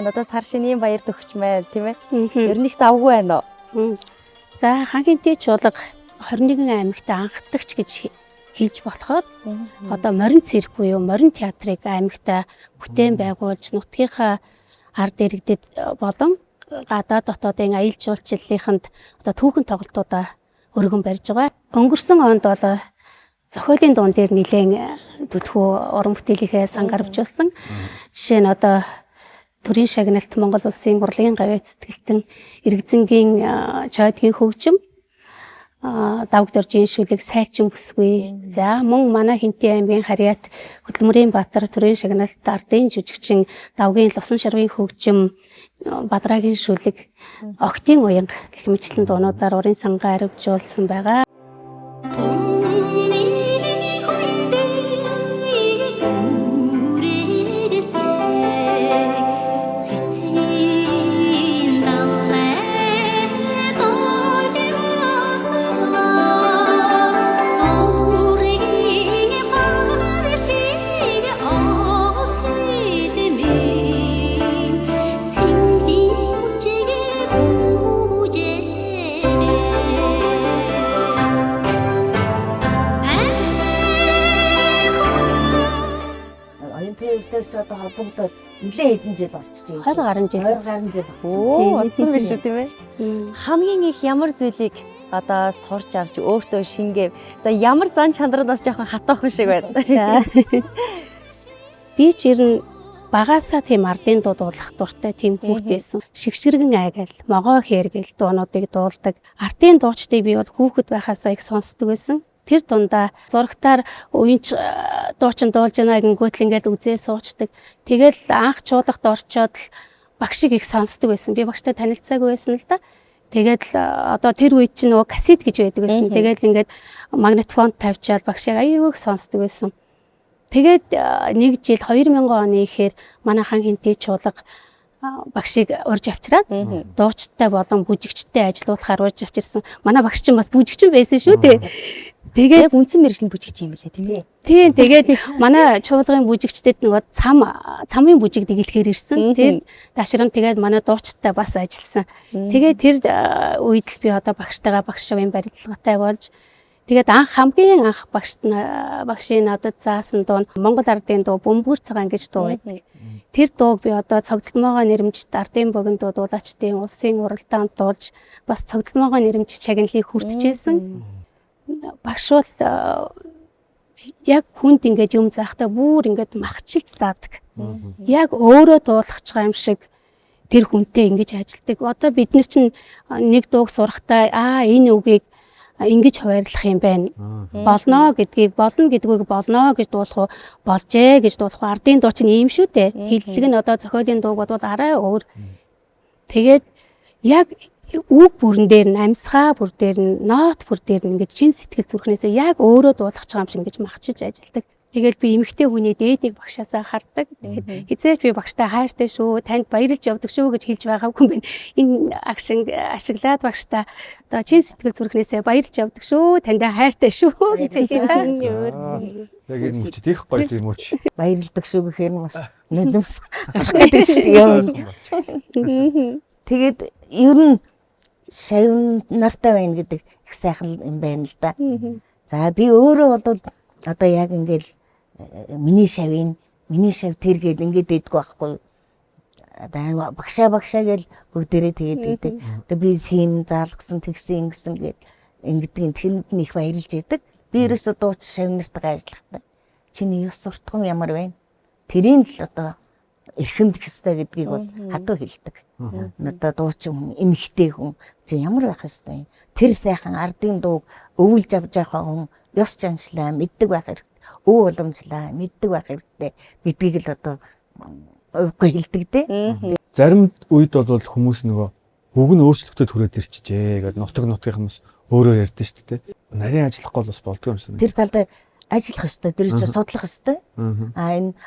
Одоо сар шинийн баяр төгч мэй тийм ээ. Ер нь их завгүй байна уу? За хаанхинти чуулга 21 аймагт анхдагч гэж хэлж болохоор одоо морин цирк буюу морин театрыг аймагта бүтээн байгуулж нутгийнхаа ард иргэдэд болон гадаад дотоодын аялал жуулчлалынханд одоо түүхэн тоглолтуудаа өргөн барьж байгаа. Өнгөрсөн онд бол зохиолын дуун дээр нэлээд төдхөө уран бүтээлийнхээ сангарвжуулсан. Жишээ нь одоо төрийн шагналт Монгол улсын урлагийн гавьяа цэцгэлтэн иргэзэнгийн чойдгийн хөгжим давг доржийн шүлэг сайчин бүсгүй. За мөн манай Хинти аймгийн Харьяат Хөдөлмөрийн Баатар төрийн шагналт ардын жүжигчин давгийн Лусан шарвын хөгжим Бадрагийн шүлэг Октийн уянга гэх мэтлэн дуунуудаар урын сангаа аривжуулсан байгаа. Одоо холбогдоод нэлээд хэдэн жил болчихжээ. 20 гаруй жил. 20 гаруй жил. Оо, утсан биш үү тийм ээ. Хамгийн их ямар зүйлийг одоо сурч авч өөртөө шингээв. За ямар зан чандараас жоохон хатаахан шиг байна. За. Би ч ер нь багаасаа тийм ардын дуу дуулах дуртай тийм хүүхдээсэн. Шигшгэргэн айгал, могоо хэргэл дуунуудыг дуулдаг. Ардын дуучдыг би бол хүүхэд байхасаа их сонсдог байсан. Тэр дундаа зурагтаар уянч дуучин дуулж байна гингүүтэл ингээд үзээ суучдаг. Тэгэл анх чуулгад орчоод л багшиг их сонсдог байсан. Би багштай танилцаагүй байсан л да. Тэгээд одоо тэр үед чинь нөгөө кассет гэж байдаг байсан. Тэгээд ингээд магнитофон тавьчаад багшаа аюуг сонсдог байсан. Тэгээд нэг жил 2000 оны ихээр манайхан хинтээ чуулга багшийг урьж авчираад дуучтай болон бүжигчтэй ажиллуулахаар урьж авчирсан. Манай багш чинь бас бүжигчин байсан шүү дээ. Тэгээд яг үндсэн мэргэжлийн бүжигч юм билээ тийм ээ. Тийм тэгээд манай чуулгын бүжигчдэд нөгөө цамын бүжиг дэглэхээр ирсэн. Тэр дашран тэгээд манай дуучтай бас ажилласан. Тэгээд тэр үед би одоо багштайгаа багш шавын барилгатай болж тэгээд хамгийн анх багшийн надад заасан дуу Монгол ардын дуу Бөмбөр цагаан гэж дуу байдаг. Тэр дууг би одоо цогцломоогоо нэрмжт ардын богино дуу дуулаачдын улсын уралдаанд дуулж бас цогцломоогоо нэрмж чагналыг хүртжсэн. Багш бол яг хүнд ингээд юм заахтаа бүр ингээд махчилж заадаг. Яг өөрөө дуулах байгаа юм шиг тэр хүнтэй ингэж ажилтдаг. Одоо бид нар чинь нэг дууг сурахтаа энэ үгийг ингэж хуваарлах юм байна. Болно гэдгийг болно гэдгийг болно гэж дуулах уу, болжээ гэж дуулах уу. Ардын дуу чинь ийм шүү дээ. Хиллэг нь одоо зохиолын дууг бодвол арай өөр. Тэгээд яг үг бүрэн дээр нь амьсгаа бүр дээр нь нот бүр дээр нь ингэж чин сэтгэл зүрхнээсээ яг өөрөө дуулах байгаа юм шиг ингэж махчиж ажилдаг. Тэгээд би эмэгтэй хүний дээдийг багшаасаа хардаг. Тэгээд хизээч би багштай хайртай шүү, танд баярлж явдаг шүү гэж хэлж байгаагүй юм байна. Энэ ашиглаад багштай одоо чин сэтгэл зүрхнээсээ баярлж явдаг шүү, танд хайртай шүү гэж хэлээ. Яг энэ мөчд их гоё юм уу чи. Баярлдаг шүү гэхээр нь бас нулимс гардаг шүү дээ. Тэгээд ер нь шавь нартай байна гэдэг их сайхан юм байна л да. За би өөрөө бол одоо яг ингээл миний шавь тэр гээд ингээд дийдгүй байхгүй. Одоо багшаа гэл бүгдээрээ тэгээд дийдэг. Одоо би тийм заалгсан тэгсэн ингэсэн гээд ингэдэг тэнд нь их баярлж идэг. Би ерөөсөө дууч шавь нартайгаа ажиллахдаа чиний ёс суртахуун ямар байна? Тэрийн л одоо эрхэмдэх ёстой гэдгийг бол хадуу хэлдэг. Одоо дуучин хүн, эмэгтэй хүн ямар байх ёстой юм? Тэр сайхан ардын дууг өвүүлж авч байгаа хүн ёс заншлаа мэддэг байх хэрэгтэй. Өв уламжлаа мэддэг байх хэрэгтэй гэдгийг л одоо ууггүй хэлдэг дээ. Зарим үед бол хүмүүс нөгөө үг нь өөрчлөлтөд хүрээд ирчихжээ гэдэг нутгийн хүмүүс өөрөө ярьдэн шүү дээ. Нарийн ажиллахгүй бол бас болдгоо юм шиг. Тэр талдаа ажиллах ёстой, тэр чинь судлах ёстой. Энэ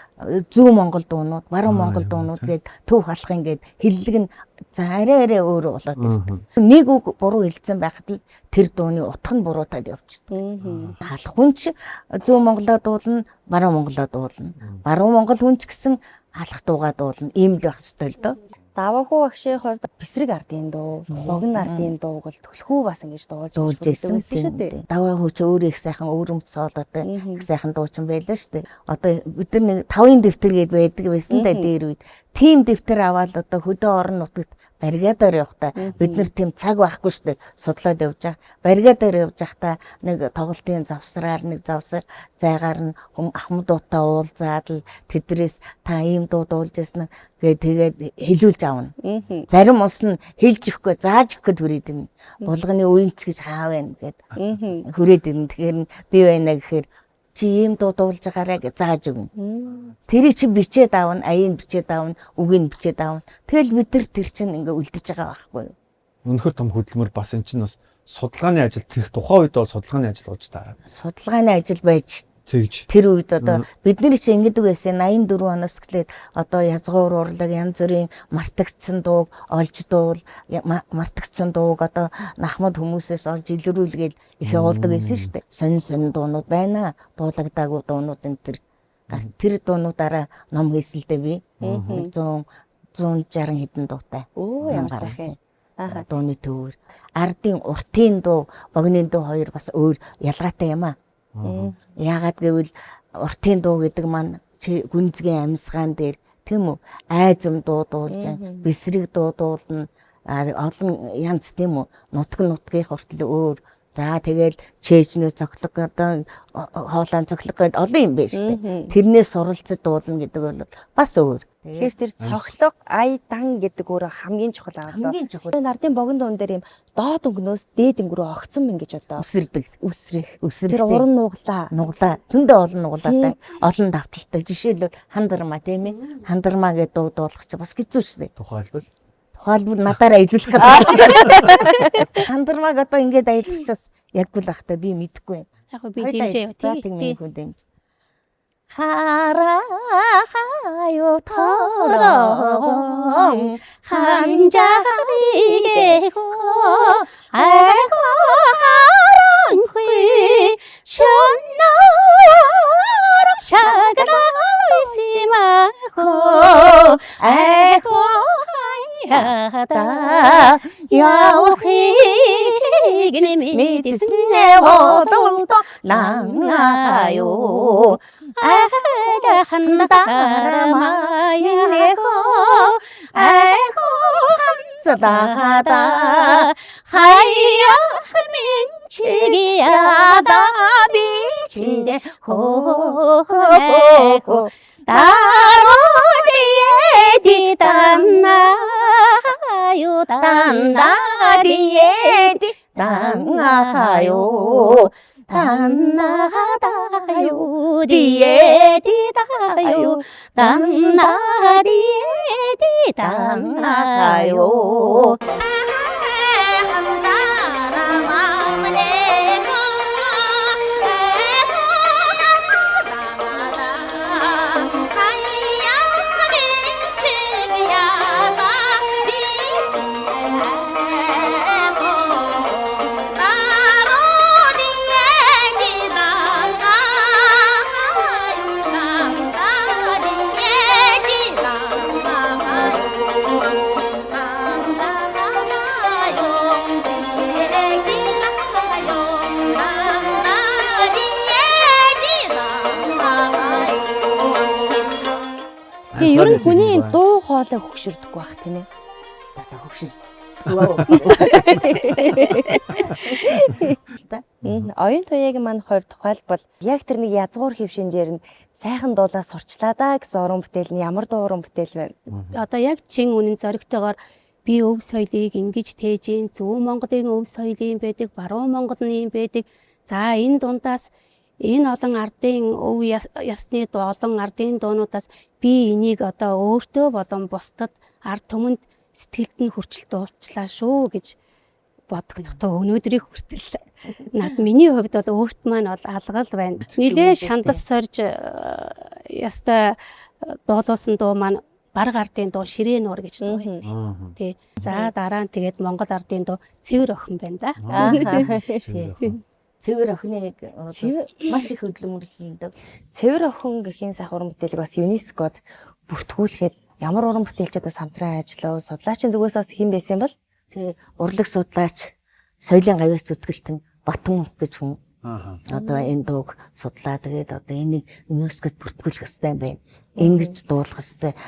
зүүн Монгол дуунууд, баруун Монгол дуунууд гээд төв халахын гээд хиллэг нь арай өөр болоод ирдэг. Нэг үг буруу хэлсэн байхад л тэр дууны утга нь буруутаад явчихдаг. Халах хүн ч зүүн Монголоо дуулна, баруун Монголоо дуулна. Баруун Монгол хүн ч гэсэн халах дуугаа дуулна. Ийм л байх ёстой л доо. Даваагүй багшийн хувьд Бэсрэг ардын дуу, Богино ардын дууг бол төлхөө бас ингэж дуулж ирсэн шүү дээ. Даваа хөөч өөрөө их сайхан өвөрмц соолоотой их сайхан дуучин байлаа шүү дээ. Одоо бид нар нэг 5-ын дэвтэр гээд байдаг байсан да дээр үед. Тим дэвтэр аваад одоо хөдөө орон нутагт баррикадаар явахдаа бид нар тийм цаг байхгүй шүү дээ. Судлаад явж байгаа. Баррикадаар явж байхдаа нэг тоглолтын завсраар нэг завсар зайгаар нь ахмадуудаа уулзаад л тэдрээс та ийм дуу дуулж ясна тэгээд хэлүүлж авна. Зарим улс нь хэлж өгөхгүй зааж өгөх хүрээд ирнэ. Булганы үеинч гэж хаа байна гэд хүрээд ирнэ. Тэгэхээр би байна гэхээр чи ийм дуу дуулж байгаарай гэж зааж өгнө. Тэрийг чи бичээд аавна, аяыг бичээд аавна, үгийг бичээд аавна. Тэгэл бид нар тэр чинь ингээ үлдэж байгаа байхгүй юу? Өнөхөр том хөдөлмөр бас эн чинь бас судалгааны ажил тэрх тухайн үед бол судалгааны ажил болж таараа. Судалгааны ажил байж тэгж тэр үед одоо бидний чинь ингэдэг байсан 84 оноос эхлээд одоо язгуур урлаг янз бүрийн мартагдсан дууг олж дуул мартагдсан дууг одоо нахмад хүмүүсээс олж илрүүлгээл их явуулдаг байсан шүү дээ. Сонин дуунууд байна. Дуулагдаагүй дуунууд энэ тэр дуунуудаараа ном хийсэлдээ би 160 хэдэн дуутай. Оо ямар сайхан. Дууны төвөр ардын уртын дуу, богино дуу хоёр бас өөр ялгаатай юм аа. Яагаад гэвэл уртын дуу гэдэг маань гүнзгий амьсгаан дээр тийм үү айзам дуу дуулж бэсрэг дуу дуулна олон янз тийм үү нутгийн хүртэл өөр за тэгэл чэжнээ цоглог одоо хоолойн цоглог гэдэг олон юм байна шүү дээ. Тэрнээс суралцж дуулна гэдэг бол бас өөр. Тэгэхээр тэр цоглог ай дан гэдэг өөрөө хамгийн чухал аа. Хамгийн чухал. Ардын богино дуун дээр юм доод өнгнөөс дээд өнгө рүү огцсон мэн гэж одоо үсрэх. Тэр уран нуглаа. Зөндөө олон нуглаатай олон давталтай. Жишээлбэл хандармаа тийм ээ. Хандармаа гэдэг дуу дуулах чи бас хэцүү шүү дээ. тухайлбал надаараа илүүлэх гэдэг. Хандармаг одоо ингээд аялах ч бас яггүй л ахтай би мэдэхгүй. Яг би дэмжээ. Тийм хүн дэмж. Харахаю торон хамжар이고 아이고 하랑휘 션나랑 샤가라이시마고 아이고 하야다 야오히기니 미디스네 오동도 낭나요 아가 한다마이네고 아이고 함서다하다 하야 민치기야다 비친데 호호호호 따로디에 디단나요 단다디에 디단나요 단나다요 디에 디다요 단나디에 디단나요 Ер нь хүний дуу хоолой хөгшөрдөггүй бах тийм ээ. Одоо хөгшөр. Оюун туяагийн маань хувьд тухайлбал яг тэр нэг язгуур хэв шинжээр нь сайхан дуулаа сурчлаа да гэсэн уран бүтээл нь ямар дуу уран бүтээл вэ? Одоо яг чин үнэн зоригтойгоор би өв соёлыг ингэж тээжин, Зөв Монголын өв соёлын байдаг, Баруун Монголын байдаг. За энэ дундаас энэ олон ардын өв ясны дуу, олон ардын дуунуудаас би энийг одоо өөртөө болон бусдад ард түмэнд сэтгэлд нь хүртэл дуулчлаа шүү гэж бодогдохдоо өнөөдрийг хүртэл миний хувьд бол өөрт маань бол алгал байна. Нилээ шандас сорж яста дуулуулсан дуу маань Бараг ардын дуу Ширээ нуур гэж дуу байдаг. Тий. За дараа нь тэгээд Монгол ардын дуу Цэвэр охин байна да. Цэвэр охиныг маш их хөдөлмөрлөдөг. Цэвэр охин гэхийн сайх уран бүтээлийг бас ЮНЕСКОд бүртгүүлэхэд ямар уран бүтээлчдээс хамтран ажиллав? Судлаачийн зүгээс бас хэн байсан бол? Тэгээ урлаг судлаач, соёлын гавьяас зүтгэлтэн Батмун гэж хүн. Одоо энэ дууг судлаа. Тэгээд одоо энийг ЮНЕСКОд бүртгүүлэх ёстой юм байна. Ингэж дуулах ёстой.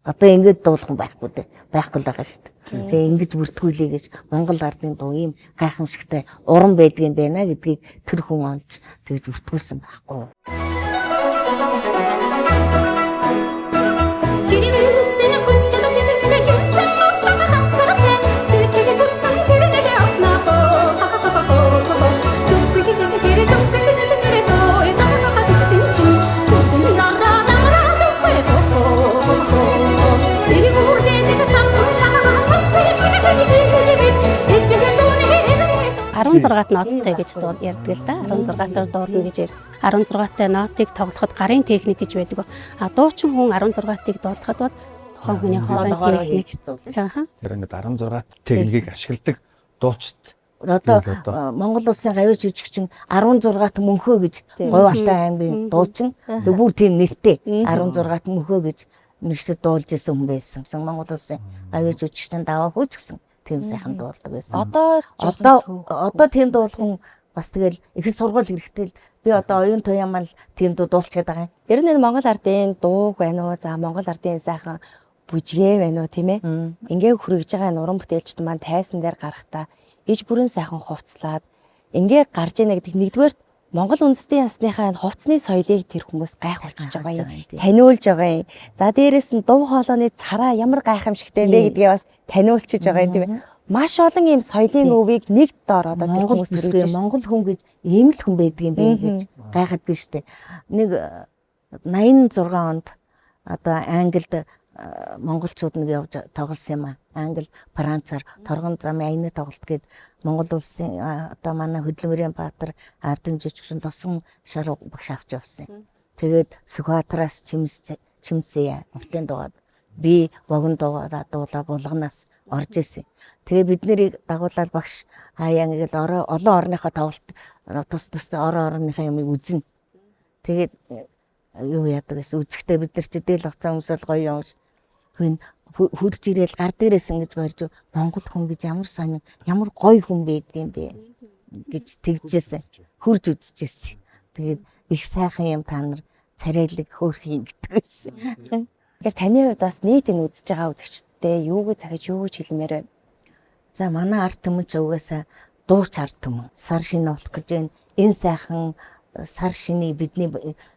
Одоо ингэж дуулах байхгүй дээ. Байхгүй л байгаа шүү дээ. Тэгээ ингэж бүртгүүлээ гэж Монгол ардын дуу ийм гайхамшигтай уран байдгийн байна гэдгийг тэр хүн олж тэгж бүртгүүлсэн байхгүй. Арван 16 ноттой гэж ярьдаг л да. 16-аар дуурна гэж 16-тай нотыг тоглоход гарын техник гэж байдаг. А дуучин хүн 16-ыг дуулахад бол тухайн хүний хоолой техник Тэгэхээр ингээд 16 техникийг ашигладаг дуучид одоо Монгол улсын гавьяас жүжигчин 16-т мөнхөө гэж Говь Алтай аймгийн дуучин тэг бүр тийм нэртэй 16-т мөнхөө гэж нэршил дуулж исэн хүн байсан. Монгол улсын гавьяас жүжигчин даваа хөөч гэсэн тийм сайхан дуулдаг байсан. Одоо тийм дуулах бас тэгэл их сургууль хэрэгтэй л би одоо оюун туяа маань тийм дуулчихад байгаа юм. Ер нь Монгол ардын дуу байна уу? За Монгол ардын сайхан бүжгээ байна уу тийм ээ? Ингээ хүрэж байгаа энэ уран бүтээлчд маань тайсан дээр гарахтаа иж бүрэн сайхан хувцлаад ингээ гарч ийнэ гэдэг нэгдүгээр Монгол үндэстэн ясныхаа энэ хувцсны соёлыг тэр хүмүүс гайхуулчихж байгаа юм. Таниулж байгаа юм. За дээрэс нь дуу хоолойны цараа ямар гайхамшигтай вэ гэдгээ бас таниулчихж байгаа юм тийм ээ. Маш олон ийм соёлын өвийг нэг доор одоо тэр хүмүүс төрүүлж Монгол хүн гэж ийм л хүн байдаг юм байна гэж гайхаад гэж штэ. Нэг 86 онд одоо Англид монголчууд нэг явж тоглосон юм аа. Англи, Францаар торгон замын аяны тоглолт гээд Монгол улсын одоо манай хөдөлмөрийн баатар ардын жижигчин Лусан Шаруу багш авч явсан. Тэгээд Сүхбаатараас чимсээ автын дуугаад би вогон дуугаа булганаас орж исэн. Тэгээ бид нарыг дагуулаад багш хаяа ингээл олон орныхоо тоглолт тус орныхаа юмыг үзнэ. Тэгээд юу яадаг гэсэн үзэхдээ бид нар чи дээл авцаа өмсөл гоё юм. Хүн хурж ирээл гар дээрээс ингэж барьж Монгол хүн гэж ямар сонин ямар гоё хүн байдгийм бэ гэж тэгжсэн. Хурж үзчихсэн. Тэгээд их сайхан юм та нар царайлаг хөөх юм гэдгээс. Тэгэхээр таны хувьд бас нийт энэ үзэж байгаа үзэгчтэй юу гэж захиж юу гэж хэлмээр байна? За манай арт түмэн ч угаасаа дууч арт түмэн. Сар шинэ болох гэж байна. Энэ сайхан сар шиний бидний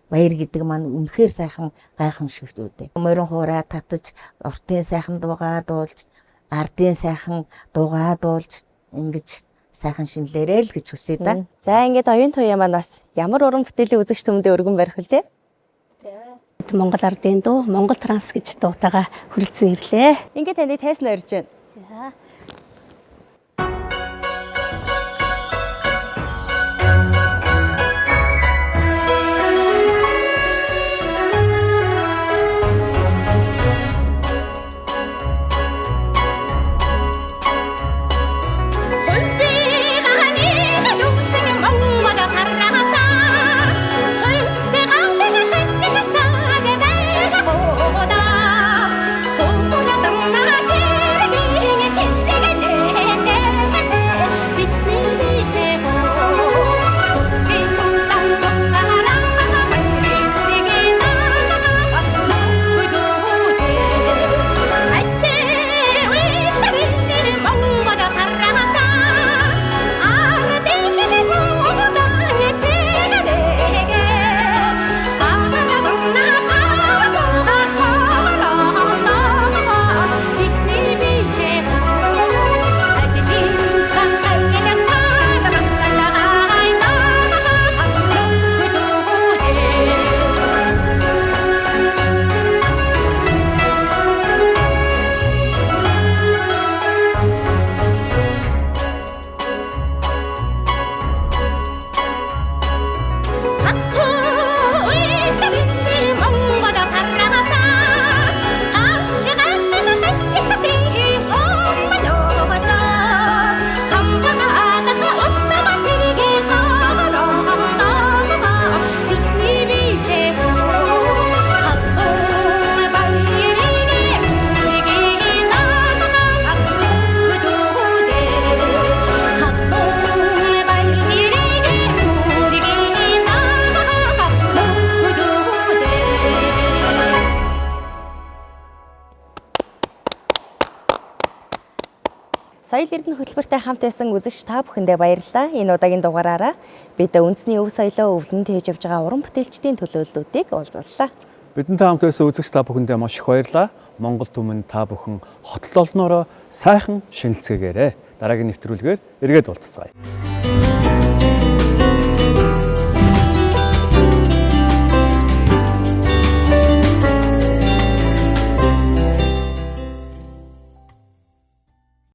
баяр гэдэг маань үнэхээр сайхан гайхамшигт үүдээ. Морин хуураа татаж, уртын сайхан дуугаа дуулж, ардын сайхан дуугаа дуулж ингэж сайхан шинлээрэй л гэж хүсье да. За ингээд оюун туяа манаас ямар уран бүтээлийн үзэгч түмэндээ өргөн барих вүлээ? Монгол ардын дуу, Монгол транс гэж дуутайгаа хүрэлцэн ирлээ. Ингээд таны тайсан орж байна. За. Соёл эрдэнэ хөтөлбөртэй хамт байсан үзэгч та бүхэндээ баярлалаа. Энэ удаагийн дугаараараа бид үндэсний өв соёлоо өвлөнд хийж явж байгаа уран бүтээлчдийн төлөөллүүдийг уулзлаа. Бидэнтэй хамт байсан үзэгч та бүхэндээ маш их баярлалаа. Монгол түмэн та бүхэн хотол олноороо сайхан шинэлцгээгээрэй. Дараагийн нэвтрүүлгээр эргээд уулзцгаая.